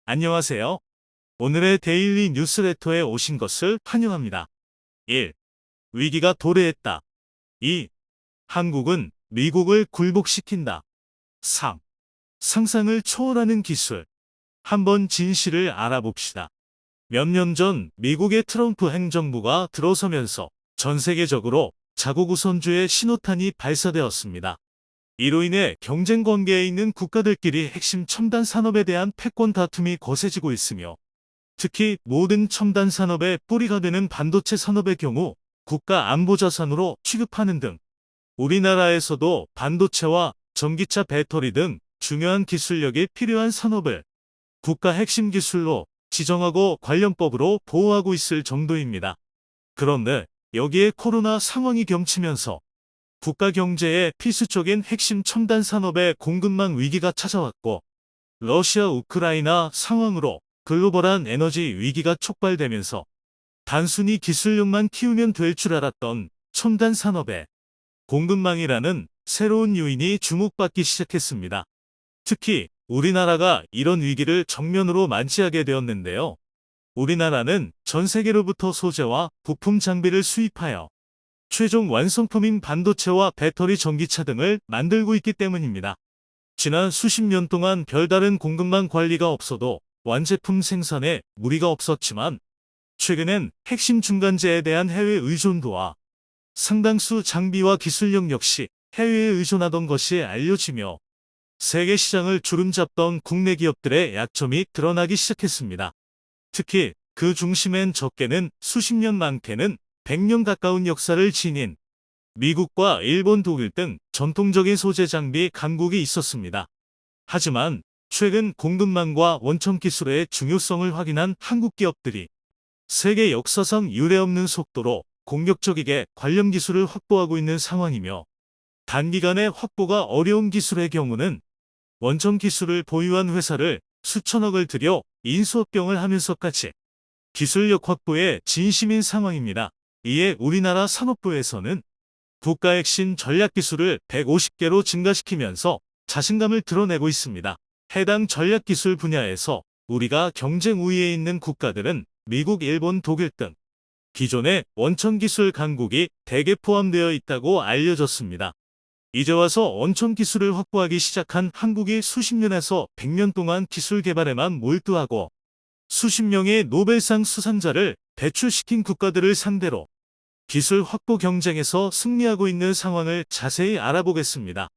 안녕하세요. 오늘의 데일리 뉴스레터에 오신 것을 환영합니다. 1. 위기가 도래했다. 2. 한국은 미국을 굴복시킨다. 3. 상상을 초월하는 기술. 한번 진실을 알아봅시다. 몇 년 전 미국의 트럼프 행정부가 들어서면서 전 세계적으로 자국 우선주의 신호탄이 발사되었습니다. 이로 인해 경쟁 관계에 있는 국가들끼리 핵심 첨단 산업에 대한 패권 다툼이 거세지고 있으며, 특히 모든 첨단 산업의 뿌리가 되는 반도체 산업의 경우 국가 안보 자산으로 취급하는 등 우리나라에서도 반도체와 전기차 배터리 등 중요한 기술력이 필요한 산업을 국가 핵심 기술로 지정하고 관련법으로 보호하고 있을 정도입니다. 그런데 여기에 코로나 상황이 겹치면서 국가 경제의 필수적인 핵심 첨단 산업의 공급망 위기가 찾아왔고, 러시아 우크라이나 상황으로 글로벌한 에너지 위기가 촉발되면서 단순히 기술력만 키우면 될 줄 알았던 첨단 산업의 공급망이라는 새로운 요인이 주목받기 시작했습니다. 특히 우리나라가 이런 위기를 정면으로 맞이하게 되었는데요. 우리나라는 전 세계로부터 소재와 부품 장비를 수입하여 최종 완성품인 반도체와 배터리 전기차 등을 만들고 있기 때문입니다. 지난 수십 년 동안 별다른 공급망 관리가 없어도 완제품 생산에 무리가 없었지만, 최근엔 핵심 중간재에 대한 해외 의존도와 상당수 장비와 기술력 역시 해외에 의존하던 것이 알려지며, 세계 시장을 주름잡던 국내 기업들의 약점이 드러나기 시작했습니다. 특히 그 중심엔 적게는 수십 년, 많게는 100년 가까운 역사를 지닌 미국과 일본, 독일 등 전통적인 소재 장비 강국이 있었습니다. 하지만 최근 공급망과 원천 기술의 중요성을 확인한 한국 기업들이 세계 역사상 유례없는 속도로 공격적이게 관련 기술을 확보하고 있는 상황이며, 단기간에 확보가 어려운 기술의 경우는 원천 기술을 보유한 회사를 수천억을 들여 인수합병을 하면서까지 기술력 확보에 진심인 상황입니다. 이에 우리나라 산업부에서는 국가 핵심 전략기술을 150개로 증가시키면서 자신감을 드러내고 있습니다. 해당 전략기술 분야에서 우리가 경쟁 우위에 있는 국가들은 미국, 일본, 독일 등 기존의 원천기술 강국이 대개 포함되어 있다고 알려졌습니다. 이제 와서 원천기술을 확보하기 시작한 한국이 수십 년에서 100년 동안 기술 개발에만 몰두하고 수십 명의 노벨상 수상자를 배출시킨 국가들을 상대로 기술 확보 경쟁에서 승리하고 있는 상황을 자세히 알아보겠습니다.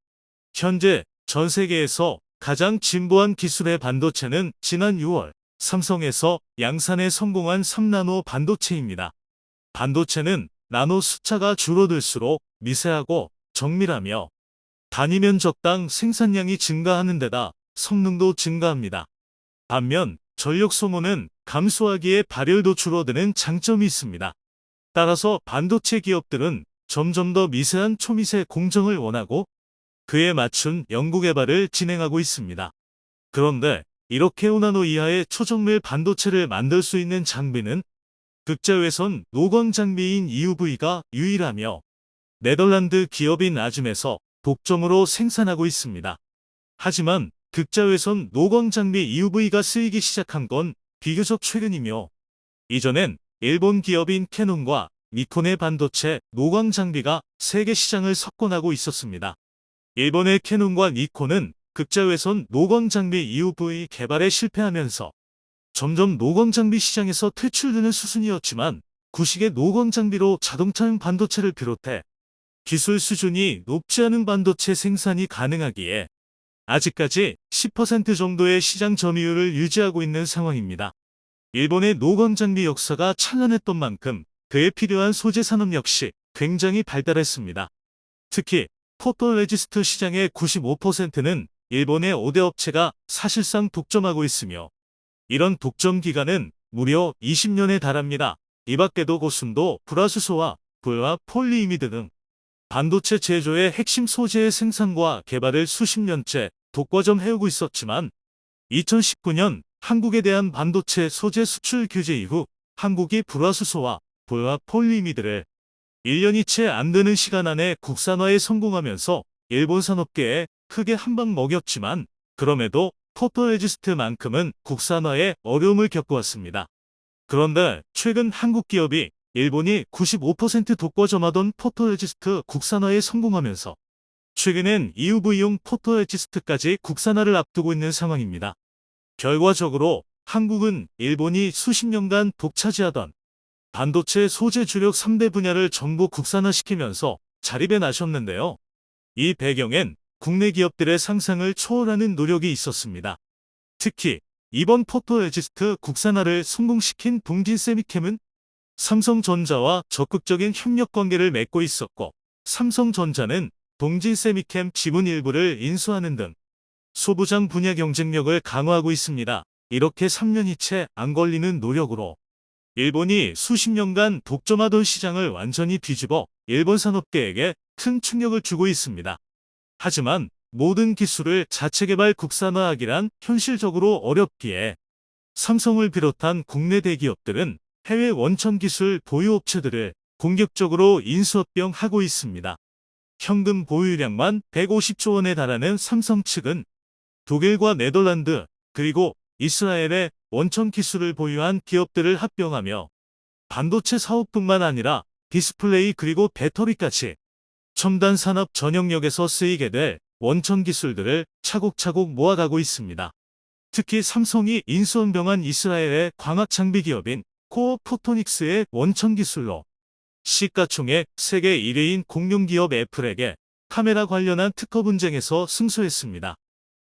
현재 전 세계에서 가장 진보한 기술의 반도체는 지난 6월 삼성에서 양산에 성공한 3나노 반도체입니다. 반도체는 나노 숫자가 줄어들수록 미세하고 정밀하며 단위 면적당 생산량이 증가하는 데다 성능도 증가합니다. 반면 전력 소모는 감소하기에 발열도 줄어드는 장점이 있습니다. 따라서 반도체 기업들은 점점 더 미세한 초미세 공정을 원하고 그에 맞춘 연구개발을 진행하고 있습니다. 그런데 이렇게 5나노 이하의 초정밀 반도체를 만들 수 있는 장비는 극자외선 노광 장비인 EUV가 유일하며, 네덜란드 기업인 아즘에서 독점으로 생산하고 있습니다. 하지만 극자외선 노광 장비 EUV가 쓰이기 시작한 건 비교적 최근이며, 이전엔 일본 기업인 캐논과 니콘의 반도체 노광 장비가 세계 시장을 석권하고 있었습니다. 일본의 캐논과 니콘은 극자외선 노광 장비 EUV 개발에 실패하면서 점점 노광 장비 시장에서 퇴출되는 수순이었지만, 구식의 노광 장비로 자동차용 반도체를 비롯해 기술 수준이 높지 않은 반도체 생산이 가능하기에 아직까지 10% 정도의 시장 점유율을 유지하고 있는 상황입니다. 일본의 노광 장비 역사가 찬란했던 만큼 그에 필요한 소재 산업 역시 굉장히 발달했습니다. 특히 포토레지스트 시장의 95%는 일본의 5대 업체가 사실상 독점하고 있으며, 이런 독점 기간은 무려 20년에 달합니다. 이 밖에도 고순도, 불화수소와 불화 폴리이미드 등 반도체 제조의 핵심 소재의 생산과 개발을 수십 년째 독과점 해오고 있었지만, 2019년 한국에 대한 반도체 소재 수출 규제 이후 한국이 불화수소와 불화 폴리이미드를 1년이 채 안 되는 시간 안에 국산화에 성공하면서 일본 산업계에 크게 한방 먹였지만, 그럼에도 포토레지스트만큼은 국산화에 어려움을 겪어왔습니다. 그런데 최근 한국 기업이 일본이 95% 독과점하던 포토레지스트 국산화에 성공하면서 최근엔 EUV용 포토레지스트까지 국산화를 앞두고 있는 상황입니다. 결과적으로 한국은 일본이 수십 년간 독차지하던 반도체 소재 주력 3대 분야를 전부 국산화시키면서 자립에 나섰는데요. 이 배경엔 국내 기업들의 상상을 초월하는 노력이 있었습니다. 특히 이번 포토레지스트 국산화를 성공시킨 동진세미캠은 삼성전자와 적극적인 협력 관계를 맺고 있었고, 삼성전자는 동진세미캠 지분 일부를 인수하는 등 소부장 분야 경쟁력을 강화하고 있습니다. 이렇게 3년이 채 안 걸리는 노력으로 일본이 수십 년간 독점하던 시장을 완전히 뒤집어 일본 산업계에게 큰 충격을 주고 있습니다. 하지만 모든 기술을 자체 개발 국산화하기란 현실적으로 어렵기에 삼성을 비롯한 국내 대기업들은 해외 원천 기술 보유 업체들을 공격적으로 인수합병하고 있습니다. 현금 보유량만 150조 원에 달하는 삼성 측은 독일과 네덜란드 그리고 이스라엘의 원천 기술을 보유한 기업들을 합병하며 반도체 사업뿐만 아니라 디스플레이 그리고 배터리까지 첨단 산업 전역력에서 쓰이게 될 원천 기술들을 차곡차곡 모아가고 있습니다. 특히 삼성이 인수합병한 이스라엘의 광학 장비 기업인 코어 포토닉스의 원천 기술로 시가총액 세계 1위인 공룡기업 애플에게 카메라 관련한 특허 분쟁에서 승소했습니다.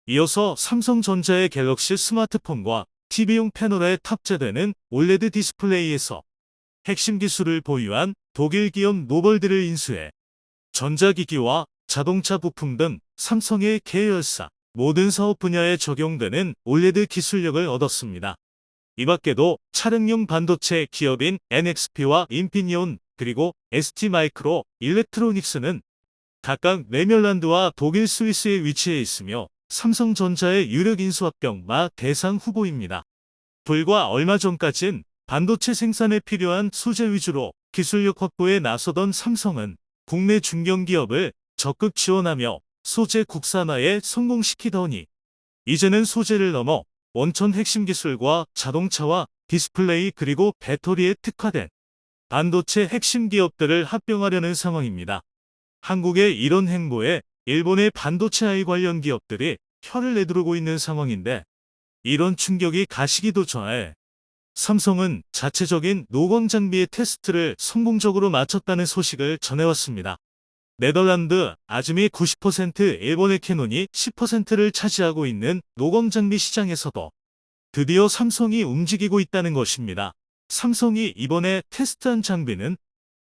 이어서 삼성전자의 갤럭시 스마트폰과 TV용 패널에 탑재되는 올레드 디스플레이에서 핵심 기술을 보유한 독일 기업 노벌드를 인수해 전자기기와 자동차 부품 등 삼성의 계열사 모든 사업 분야에 적용되는 올레드 기술력을 얻었습니다. 이 밖에도 차량용 반도체 기업인 NXP와 인피니온 그리고 ST마이크로 일렉트로닉스는 각각 네덜란드와 독일 스위스에 위치해 있으며 삼성전자의 유력 인수합병 대상 후보입니다. 불과 얼마 전까진 반도체 생산에 필요한 소재 위주로 기술력 확보에 나서던 삼성은 국내 중견기업을 적극 지원하며 소재 국산화에 성공시키더니 이제는 소재를 넘어 원천 핵심 기술과 자동차와 디스플레이 그리고 배터리에 특화된 반도체 핵심 기업들을 합병하려는 상황입니다. 한국의 이런 행보에 일본의 반도체 AI 관련 기업들이 혀를 내두르고 있는 상황인데 이런 충격이 가시기도 전에 삼성은 자체적인 노광 장비의 테스트를 성공적으로 마쳤다는 소식을 전해왔습니다. 네덜란드 아즈미 90%, 일본의 캐논이 10%를 차지하고 있는 노광 장비 시장에서도 드디어 삼성이 움직이고 있다는 것입니다. 삼성이 이번에 테스트한 장비는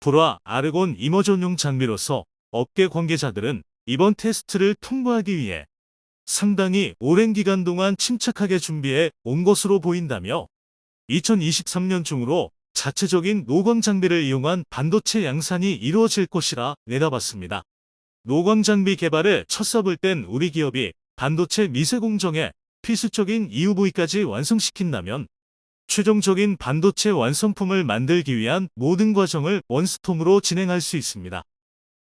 불화 아르곤 이머전용 장비로서 업계 관계자들은 이번 테스트를 통과하기 위해 상당히 오랜 기간 동안 침착하게 준비해 온 것으로 보인다며 2023년 중으로 자체적인 노광 장비를 이용한 반도체 양산이 이루어질 것이라 내다봤습니다. 노광 장비 개발에 첫삽을 뗀 우리 기업이 반도체 미세 공정에 필수적인 EUV까지 완성시킨다면 최종적인 반도체 완성품을 만들기 위한 모든 과정을 원스톱으로 진행할 수 있습니다.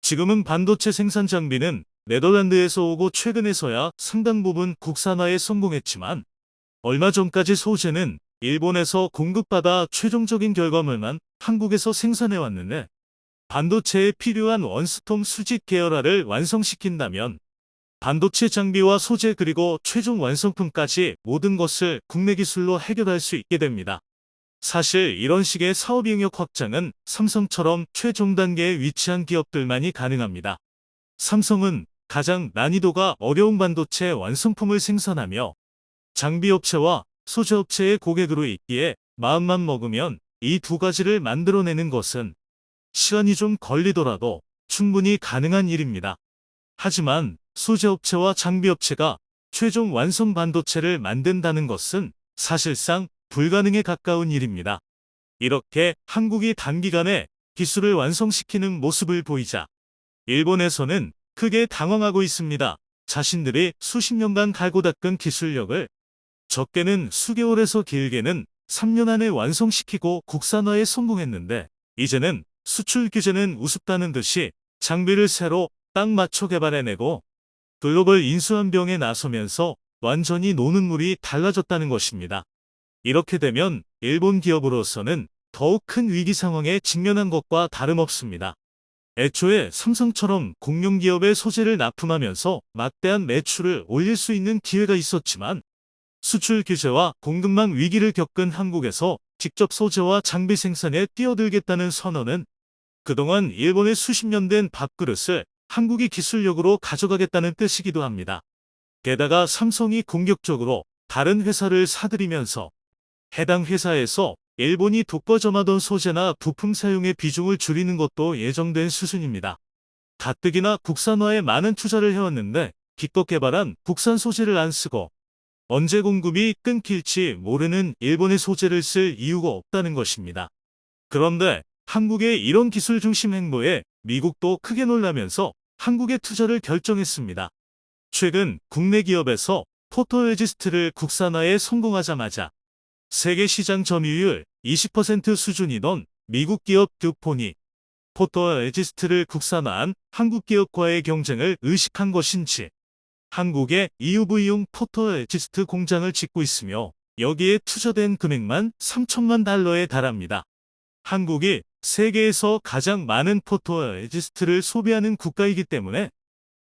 지금은 반도체 생산 장비는 네덜란드에서 오고 최근에서야 상당 부분 국산화에 성공했지만 얼마 전까지 소재는 일본에서 공급받아 최종적인 결과물만 한국에서 생산해왔는데 반도체에 필요한 원스톱 수직 계열화를 완성시킨다면 반도체 장비와 소재 그리고 최종 완성품까지 모든 것을 국내 기술로 해결할 수 있게 됩니다. 사실 이런 식의 사업 영역 확장은 삼성처럼 최종 단계에 위치한 기업들만이 가능합니다. 삼성은 가장 난이도가 어려운 반도체 완성품을 생산하며 장비업체와 소재업체의 고객으로 있기에 마음만 먹으면 이 두 가지를 만들어내는 것은 시간이 좀 걸리더라도 충분히 가능한 일입니다. 하지만 소재업체와 장비업체가 최종 완성 반도체를 만든다는 것은 사실상 불가능에 가까운 일입니다. 이렇게 한국이 단기간에 기술을 완성시키는 모습을 보이자 일본에서는 크게 당황하고 있습니다. 자신들이 수십 년간 갈고 닦은 기술력을 적게는 수개월에서 길게는 3년 안에 완성시키고 국산화에 성공했는데 이제는 수출 규제는 우습다는 듯이 장비를 새로 딱 맞춰 개발해내고 글로벌 인수합병에 나서면서 완전히 노는 물이 달라졌다는 것입니다. 이렇게 되면 일본 기업으로서는 더욱 큰 위기 상황에 직면한 것과 다름없습니다. 애초에 삼성처럼 공룡기업의 소재를 납품하면서 막대한 매출을 올릴 수 있는 기회가 있었지만 수출 규제와 공급망 위기를 겪은 한국에서 직접 소재와 장비 생산에 뛰어들겠다는 선언은 그동안 일본의 수십 년 된 밥그릇을 한국이 기술력으로 가져가겠다는 뜻이기도 합니다. 게다가 삼성이 공격적으로 다른 회사를 사들이면서 해당 회사에서 일본이 독과점하던 소재나 부품 사용의 비중을 줄이는 것도 예정된 수순입니다. 가뜩이나 국산화에 많은 투자를 해왔는데 기껏 개발한 국산 소재를 안 쓰고 언제 공급이 끊길지 모르는 일본의 소재를 쓸 이유가 없다는 것입니다. 그런데 한국의 이런 기술 중심 행보에 미국도 크게 놀라면서 한국의 투자를 결정했습니다. 최근 국내 기업에서 포토레지스트를 국산화에 성공하자마자 세계 시장 점유율 20% 수준이던 미국 기업 듀폰이 포토레지스트를 국산화한 한국 기업과의 경쟁을 의식한 것인지 한국에 EUV용 포토레지스트 공장을 짓고 있으며 여기에 투자된 금액만 3천만 달러에 달합니다. 한국이 세계에서 가장 많은 포토레지스트를 소비하는 국가이기 때문에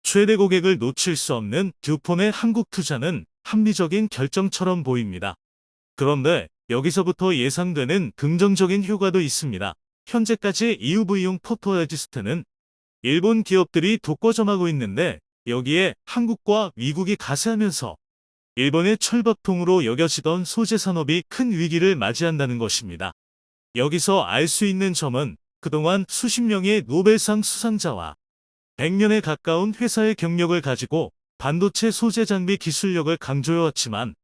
최대 고객을 놓칠 수 없는 듀폰의 한국 투자는 합리적인 결정처럼 보입니다. 그런데 여기서부터 예상되는 긍정적인 효과도 있습니다. 현재까지 EUV용 포토레지스트는 일본 기업들이 독과점하고 있는데 여기에 한국과 미국이 가세하면서 일본의 철밥통으로 여겨지던 소재 산업이 큰 위기를 맞이한다는 것입니다. 여기서 알 수 있는 점은 그동안 수십 명의 노벨상 수상자와 100년에 가까운 회사의 경력을 가지고 반도체 소재 장비 기술력을 강조해왔지만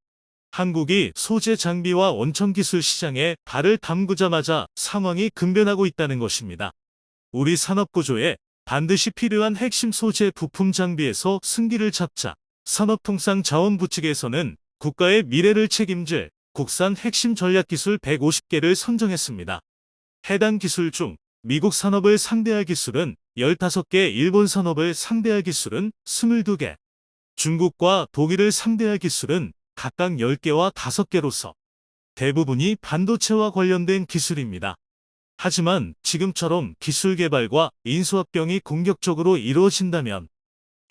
한국이 소재 장비와 원천 기술 시장에 발을 담그자마자 상황이 급변하고 있다는 것입니다. 우리 산업 구조에 반드시 필요한 핵심 소재 부품 장비에서 승기를 잡자 산업통상자원부 측에서는 국가의 미래를 책임질 국산 핵심 전략기술 150개를 선정했습니다. 해당 기술 중 미국 산업을 상대할 기술은 15개, 일본 산업을 상대할 기술은 22개, 중국과 독일을 상대할 기술은 각각 10개와 5개로서 대부분이 반도체와 관련된 기술입니다. 하지만 지금처럼 기술 개발과 인수합병이 공격적으로 이루어진다면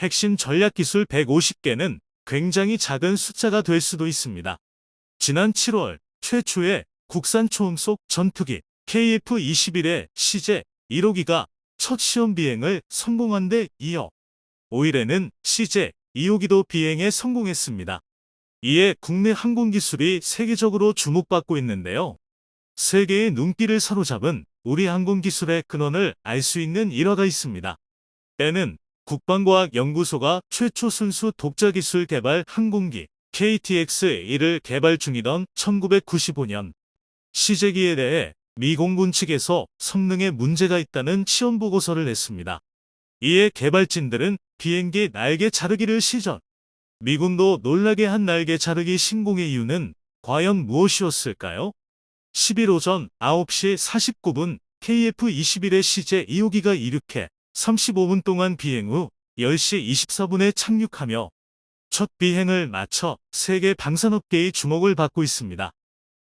핵심 전략기술 150개는 굉장히 작은 숫자가 될 수도 있습니다. 지난 7월 최초의 국산 초음속 전투기 KF-21의 CJ 1호기가 첫 시험 비행을 성공한 데 이어 5일에는 CJ 2호기도 비행에 성공했습니다. 이에 국내 항공기술이 세계적으로 주목받고 있는데요. 세계의 눈길을 사로잡은 우리 항공기술의 근원을 알 수 있는 일화가 있습니다. 때는 국방과학연구소가 최초 순수 독자기술 개발 항공기 KTX-1을 개발 중이던 1995년 CJ기에 대해 미 공군 측에서 성능에 문제가 있다는 시험 보고서를 냈습니다. 이에 개발진들은 비행기 날개 자르기를 시전. 미군도 놀라게 한 날개 자르기 신공의 이유는 과연 무엇이었을까요? 10일 오전 9시 49분 KF-21의 CJ 2호기가 이륙해 35분 동안 비행 후 10시 24분에 착륙하며 첫 비행을 마쳐 세계 방산업계의 주목을 받고 있습니다.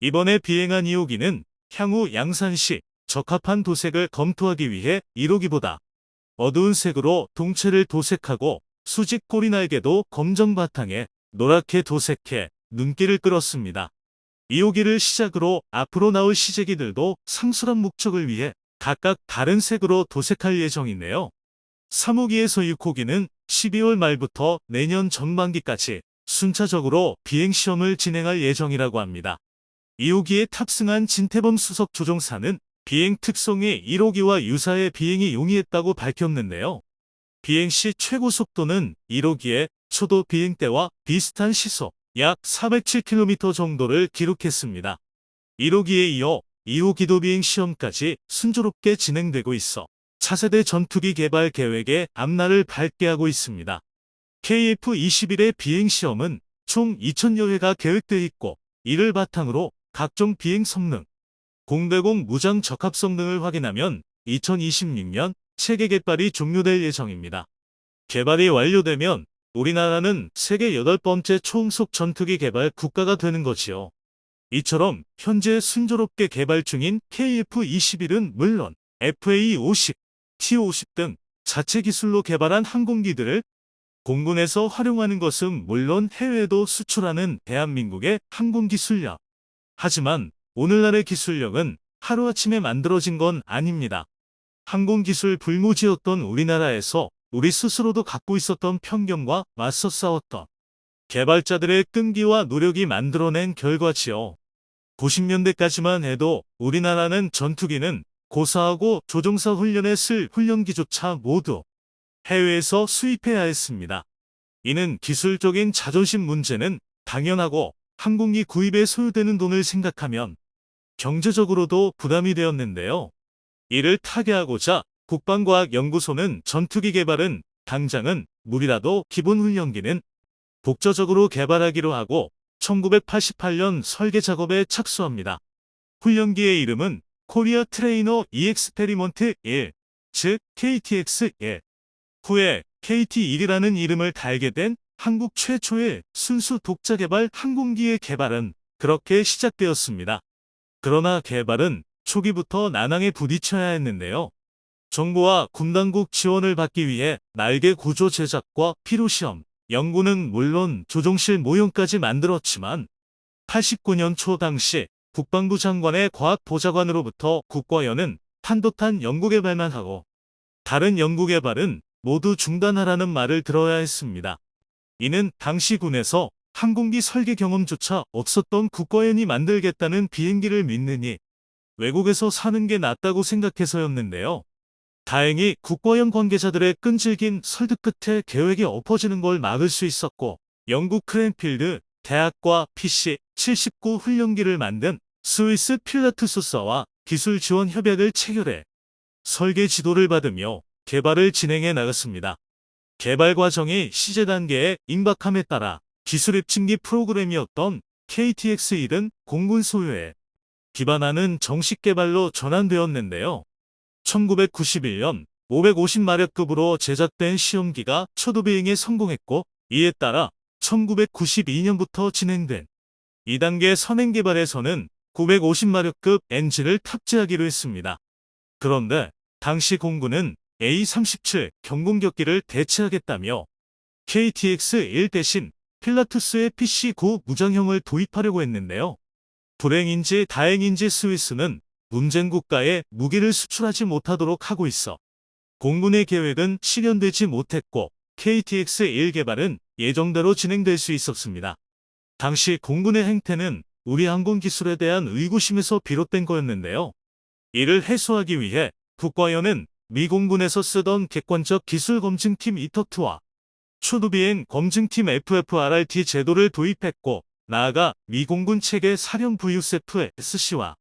이번에 비행한 2호기는 향후 양산시 적합한 도색을 검토하기 위해 1호기보다 어두운 색으로 동체를 도색하고 수직 꼬리날개도 검정 바탕에 노랗게 도색해 눈길을 끌었습니다. 2호기를 시작으로 앞으로 나올 CJ기들도 상술한 목적을 위해 각각 다른 색으로 도색할 예정인데요. 3호기에서 6호기는 12월 말부터 내년 전반기까지 순차적으로 비행시험을 진행할 예정이라고 합니다. 2호기에 탑승한 진태범 수석 조종사는 비행 특성이 1호기와 유사의 비행이 용이했다고 밝혔는데요. 비행 시 최고 속도는 1호기의 초도 비행 때와 비슷한 시속 약 407km 정도를 기록했습니다. 1호기에 이어 2호기도 비행 시험까지 순조롭게 진행되고 있어 차세대 전투기 개발 계획에 앞날을 밝게 하고 있습니다. KF-21의 비행 시험은 총 2000여 회가 계획되어 있고 이를 바탕으로 각종 비행 성능, 공대공 무장 적합성 등을 확인하면 2026년 체계 개발이 종료될 예정입니다. 개발이 완료되면 우리나라는 세계 8번째 초음속 전투기 개발 국가가 되는 거지요. 이처럼 현재 순조롭게 개발 중인 KF-21은 물론 FA-50, T-50 등 자체 기술로 개발한 항공기들을 공군에서 활용하는 것은 물론 해외에도 수출하는 대한민국의 항공기술력. 하지만 오늘날의 기술력은 하루아침에 만들어진 건 아닙니다. 항공기술 불모지였던 우리나라에서 우리 스스로도 갖고 있었던 편견과 맞서 싸웠던 개발자들의 끈기와 노력이 만들어낸 결과지요. 90년대까지만 해도 우리나라는 전투기는 고사하고 조종사 훈련에 쓸 훈련기조차 모두 해외에서 수입해야 했습니다. 이는 기술적인 자존심 문제는 당연하고 항공기 구입에 소요되는 돈을 생각하면 경제적으로도 부담이 되었는데요. 이를 타개하고자 국방과학연구소는 전투기 개발은 당장은 무리라도 기본 훈련기는 독자적으로 개발하기로 하고 1988년 설계 작업에 착수합니다. 훈련기의 이름은 코리아 트레이너 이엑스페리먼트 1, 즉 KTX-1. 후에 KT-1이라는 이름을 달게 된 한국 최초의 순수 독자 개발 항공기의 개발은 그렇게 시작되었습니다. 그러나 개발은 초기부터 난항에 부딪혀야 했는데요. 정부와 군당국 지원을 받기 위해 날개 구조 제작과 피로시험, 연구는 물론 조종실 모형까지 만들었지만 89년 초 당시 국방부 장관의 과학보좌관으로부터 국과연은 탄도탄 연구개발만 하고 다른 연구개발은 모두 중단하라는 말을 들어야 했습니다. 이는 당시 군에서 항공기 설계 경험조차 없었던 국과연이 만들겠다는 비행기를 믿느니 외국에서 사는 게 낫다고 생각해서였는데요. 다행히 국과연 관계자들의 끈질긴 설득 끝에 계획이 엎어지는 걸 막을 수 있었고 영국 크랜필드 대학과 PC-79 훈련기를 만든 스위스 필라투스사와 기술 지원 협약을 체결해 설계 지도를 받으며 개발을 진행해 나갔습니다. 개발 과정이 시제 단계에 임박함에 따라 기술 입증기 프로그램이었던 KTX-1은 공군 소유에 기반하는 정식 개발로 전환되었는데요. 1991년 550마력급으로 제작된 시험기가 초도 비행에 성공했고 이에 따라 1992년부터 진행된 2단계 선행 개발에서는 950마력급 엔진을 탑재하기로 했습니다. 그런데 당시 공군은 A-37 경공격기를 대체하겠다며 KTX-1 대신 필라투스의 PC-9 무장형을 도입하려고 했는데요. 불행인지 다행인지 스위스는 문쟁 국가에 무기를 수출하지 못하도록 하고 있어 공군의 계획은 실현되지 못했고 KTX-1 개발은 예정대로 진행될 수 있었습니다. 당시 공군의 행태는 우리 항공기술에 대한 의구심에서 비롯된 거였는데요. 이를 해소하기 위해 국과연은 미 공군에서 쓰던 객관적 기술검증팀 이터트와 초도비행 검증팀 FFRRT 제도를 도입했고 나아가 미 공군 체계 사령 VUSF-SC와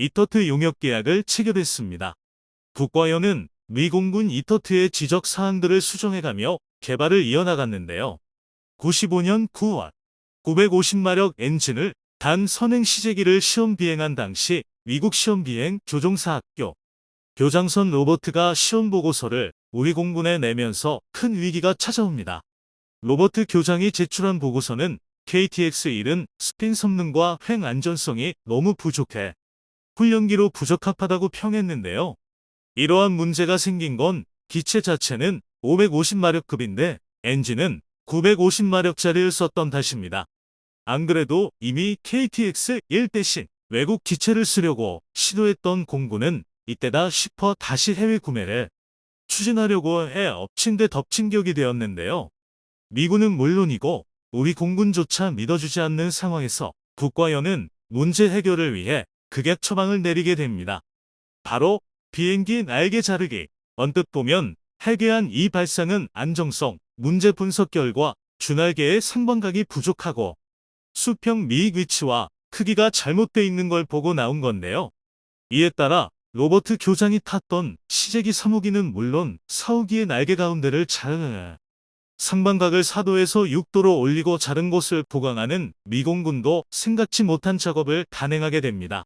이터트 용역 계약을 체결했습니다. 국과연은 미 공군 이터트의 지적 사항들을 수정해가며 개발을 이어나갔는데요. 95년 9월 950마력 엔진을 단 선행 시제기를 시험 비행한 당시 미국 시험 비행 조종사 학교 교장선 로버트가 시험 보고서를 우리 공군에 내면서 큰 위기가 찾아옵니다. 로버트 교장이 제출한 보고서는 KTX-1은 스핀 성능과 횡 안전성이 너무 부족해 훈련기로 부적합하다고 평했는데요. 이러한 문제가 생긴 건 기체 자체는 550마력급인데 엔진은 950마력짜리를 썼던 탓입니다. 안 그래도 이미 KTX-1 대신 외국 기체를 쓰려고 시도했던 공군은 이때다 싶어 다시 해외 구매를 추진하려고 해 엎친 데 덮친 격이 되었는데요. 미군은 물론이고 우리 공군조차 믿어주지 않는 상황에서 국과연은 문제 해결을 위해 극약 처방을 내리게 됩니다. 바로 비행기 날개 자르기. 언뜻 보면 해괴한 이 발상은 안정성, 문제 분석 결과 주날개의 상방각이 부족하고 수평 미익 위치와 크기가 잘못되어 있는 걸 보고 나온 건데요. 이에 따라 로버트 교장이 탔던 시제기 3호기는 물론 4호기의 날개 가운데를 상방각을 4도에서 6도로 올리고 자른 곳을 보강하는 미공군도 생각지 못한 작업을 단행하게 됩니다.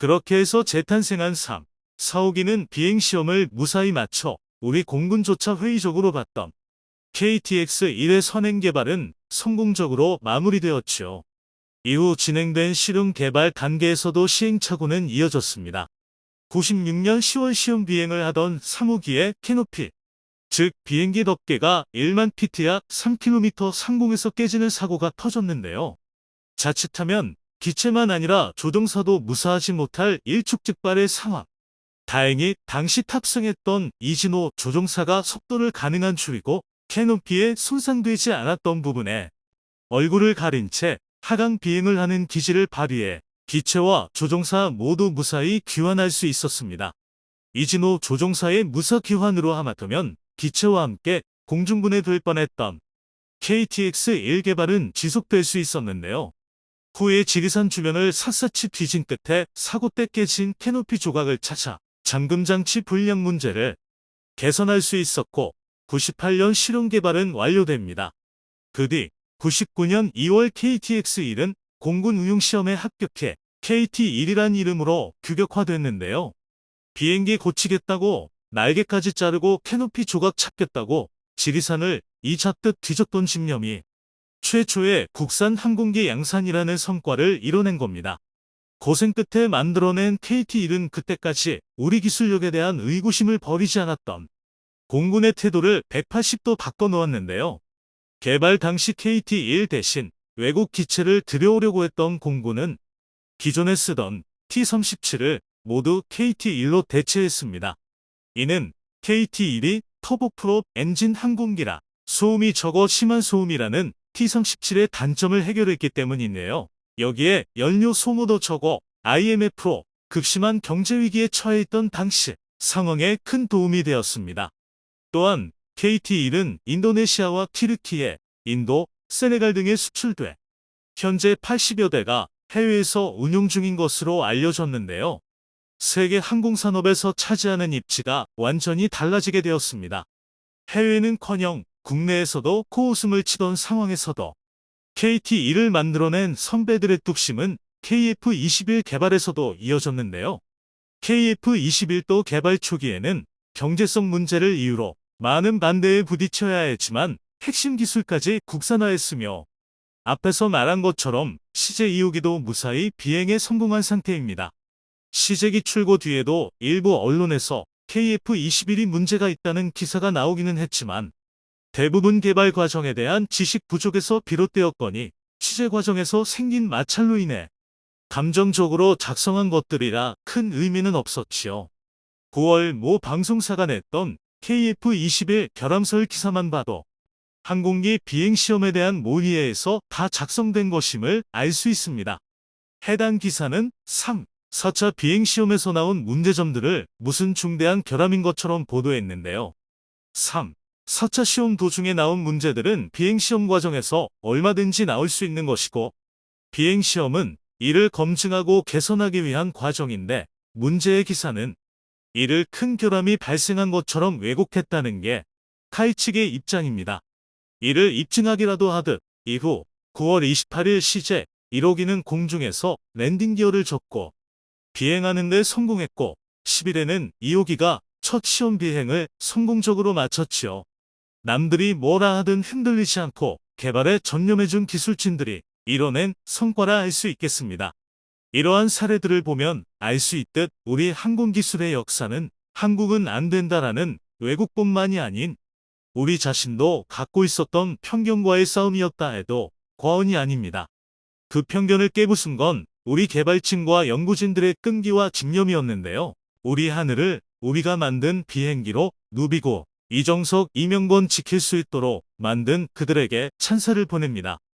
그렇게 해서 재탄생한 3, 4호기는 비행시험을 무사히 마쳐 우리 공군조차 회의적으로 봤던 KTX-1의 선행 개발은 성공적으로 마무리되었죠. 이후 진행된 실용 개발 단계에서도 시행착오는 이어졌습니다. 96년 10월 시험 비행을 하던 3호기의 캐노피, 즉 비행기 덮개가 1만 피트 약 3km 상공에서 깨지는 사고가 터졌는데요. 자칫하면 기체만 아니라 조종사도 무사하지 못할 일촉즉발의 상황. 다행히 당시 탑승했던 이진호 조종사가 속도를 가능한 줄이고 캐노피에 손상되지 않았던 부분에 얼굴을 가린 채 하강 비행을 하는 기지를 발휘해 기체와 조종사 모두 무사히 귀환할 수 있었습니다. 이진호 조종사의 무사 귀환으로 하마터면 기체와 함께 공중분해될 뻔했던 KTX-1 개발은 지속될 수 있었는데요. 후에 지리산 주변을 샅샅이 뒤진 끝에 사고 때 깨진 캐노피 조각을 찾아 잠금장치 불량 문제를 개선할 수 있었고 98년 실용 개발은 완료됩니다. 그 뒤 99년 2월 KTX-1은 공군 운용시험에 합격해 KT-1이란 이름으로 규격화됐는데요. 비행기 고치겠다고 날개까지 자르고 캐노피 조각 찾겠다고 지리산을 이잡듯 뒤졌던 집념이 최초의 국산 항공기 양산이라는 성과를 이뤄낸 겁니다. 고생 끝에 만들어낸 KT-1은 그때까지 우리 기술력에 대한 의구심을 버리지 않았던 공군의 태도를 180도 바꿔놓았는데요. 개발 당시 KT-1 대신 외국 기체를 들여오려고 했던 공군은 기존에 쓰던 T-37을 모두 KT-1로 대체했습니다. 이는 KT-1이 터보프롭 엔진 항공기라 소음이 적어 심한 소음이라는 T-37의 단점을 해결했기 때문이네요. 여기에 연료 소모도 적어 IMF로 극심한 경제위기에 처해 있던 당시 상황에 큰 도움이 되었습니다. 또한 KT-1은 인도네시아와 튀르키예, 인도, 세네갈 등에 수출돼 현재 80여 대가 해외에서 운용 중인 것으로 알려졌는데요. 세계 항공산업에서 차지하는 입지가 완전히 달라지게 되었습니다. 해외는커녕 국내에서도 코웃음을 치던 상황에서도 KT-1을 만들어낸 선배들의 뚝심은 KF-21 개발에서도 이어졌는데요. KF-21도 개발 초기에는 경제성 문제를 이유로 많은 반대에 부딪혀야 했지만 핵심 기술까지 국산화했으며 앞에서 말한 것처럼 시제 2호기도 무사히 비행에 성공한 상태입니다. 시제기 출고 뒤에도 일부 언론에서 KF-21이 문제가 있다는 기사가 나오기는 했지만 대부분 개발 과정에 대한 지식 부족에서 비롯되었거니 취재 과정에서 생긴 마찰로 인해 감정적으로 작성한 것들이라 큰 의미는 없었지요. 9월 모 방송사가 냈던 KF-21 결함설 기사만 봐도 항공기 비행시험에 대한 모의에서 다 작성된 것임을 알 수 있습니다. 해당 기사는 3, 4차 비행시험에서 나온 문제점들을 무슨 중대한 결함인 것처럼 보도했는데요. 3, 4차 시험 도중에 나온 문제들은 비행시험 과정에서 얼마든지 나올 수 있는 것이고 비행시험은 이를 검증하고 개선하기 위한 과정인데 문제의 기사는 이를 큰 결함이 발생한 것처럼 왜곡했다는 게 카이 측의 입장입니다. 이를 입증하기라도 하듯 이후 9월 28일 시제 1호기는 공중에서 랜딩 기어를 줬고 비행하는 데 성공했고 10일에는 2호기가 첫 시험 비행을 성공적으로 마쳤지요. 남들이 뭐라 하든 흔들리지 않고 개발에 전념해준 기술진들이 이뤄낸 성과라 할 수 있겠습니다. 이러한 사례들을 보면 알 수 있듯 우리 항공기술의 역사는 한국은 안 된다라는 외국뿐만이 아닌 우리 자신도 갖고 있었던 편견과의 싸움이었다 해도 과언이 아닙니다. 그 편견을 깨부순 건 우리 개발진과 연구진들의 끈기와 집념이었는데요. 우리 하늘을 우리가 만든 비행기로 누비고 이정석, 이명건 지킬 수 있도록 만든 그들에게 찬사를 보냅니다.